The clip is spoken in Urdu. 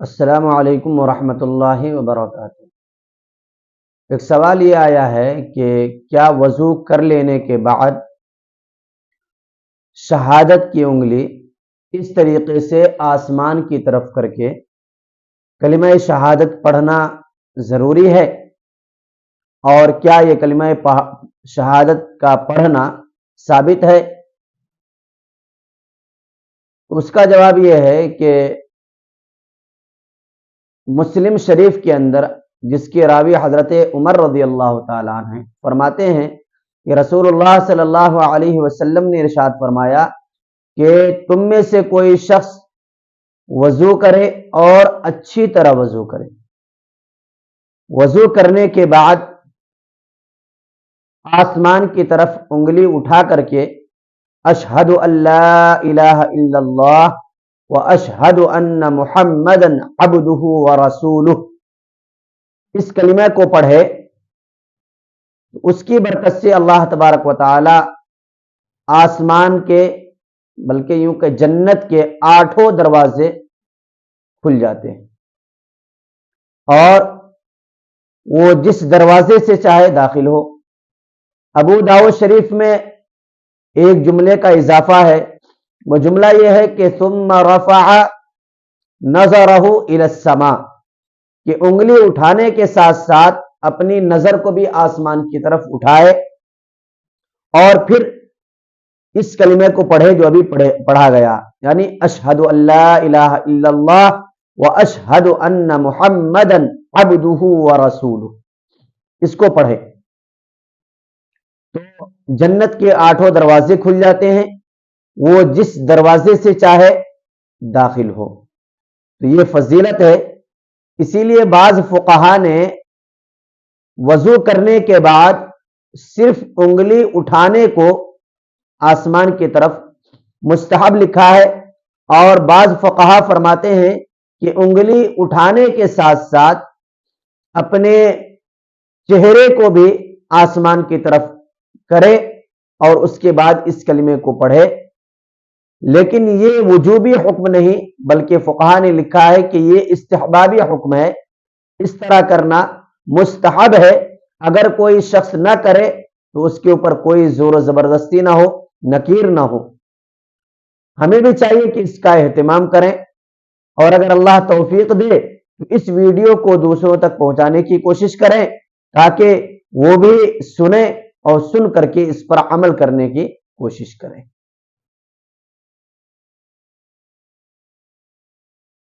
السلام علیکم ورحمۃ اللہ وبرکاتہ۔ ایک سوال یہ آیا ہے کہ کیا وضو کر لینے کے بعد شہادت کی انگلی اس طریقے سے آسمان کی طرف کر کے کلمہ شہادت پڑھنا ضروری ہے، اور کیا یہ کلمہ شہادت کا پڑھنا ثابت ہے؟ اس کا جواب یہ ہے کہ مسلم شریف کے اندر، جس کے راوی حضرت عمر رضی اللہ تعالیٰ عنہ ہیں، فرماتے ہیں کہ رسول اللہ صلی اللہ علیہ وسلم نے ارشاد فرمایا کہ تم میں سے کوئی شخص وضو کرے اور اچھی طرح وضو کرے، وضو کرنے کے بعد آسمان کی طرف انگلی اٹھا کر کے اشہد ان لا الہ الا اللہ واشہد ان محمدا عبدہ ورسولہ، اس کلمہ کو پڑھے، اس کی برکت سے اللہ تبارک و تعالی آسمان کے، بلکہ یوں کہ جنت کے 8 دروازے کھل جاتے ہیں، اور وہ جس دروازے سے چاہے داخل ہو۔ ابو داؤد شریف میں ایک جملے کا اضافہ ہے، وہ جملہ یہ ہے کہ ثم رفع نظرہ الی السماء، کہ انگلی اٹھانے کے ساتھ ساتھ اپنی نظر کو بھی آسمان کی طرف اٹھائے، اور پھر اس کلمے کو پڑھے جو ابھی پڑھا گیا، یعنی اشہد ان لا الہ الا اللہ واشہد ان محمدا عبدہ ورسولہ، اس کو پڑھے تو جنت کے 8 دروازے کھل جاتے ہیں، وہ جس دروازے سے چاہے داخل ہو۔ تو یہ فضیلت ہے، اسی لیے بعض فقہا نے وضو کرنے کے بعد صرف انگلی اٹھانے کو آسمان کی طرف مستحب لکھا ہے، اور بعض فقہا فرماتے ہیں کہ انگلی اٹھانے کے ساتھ ساتھ اپنے چہرے کو بھی آسمان کی طرف کرے اور اس کے بعد اس کلمے کو پڑھے، لیکن یہ وجوبی حکم نہیں، بلکہ فقہا نے لکھا ہے کہ یہ استحبابی حکم ہے، اس طرح کرنا مستحب ہے۔ اگر کوئی شخص نہ کرے تو اس کے اوپر کوئی زور و زبردستی نہ ہو، نکیر نہ ہو۔ ہمیں بھی چاہیے کہ اس کا اہتمام کریں، اور اگر اللہ توفیق دے تو اس ویڈیو کو دوسروں تک پہنچانے کی کوشش کریں، تاکہ وہ بھی سنیں اور سن کر کے اس پر عمل کرنے کی کوشش کریں۔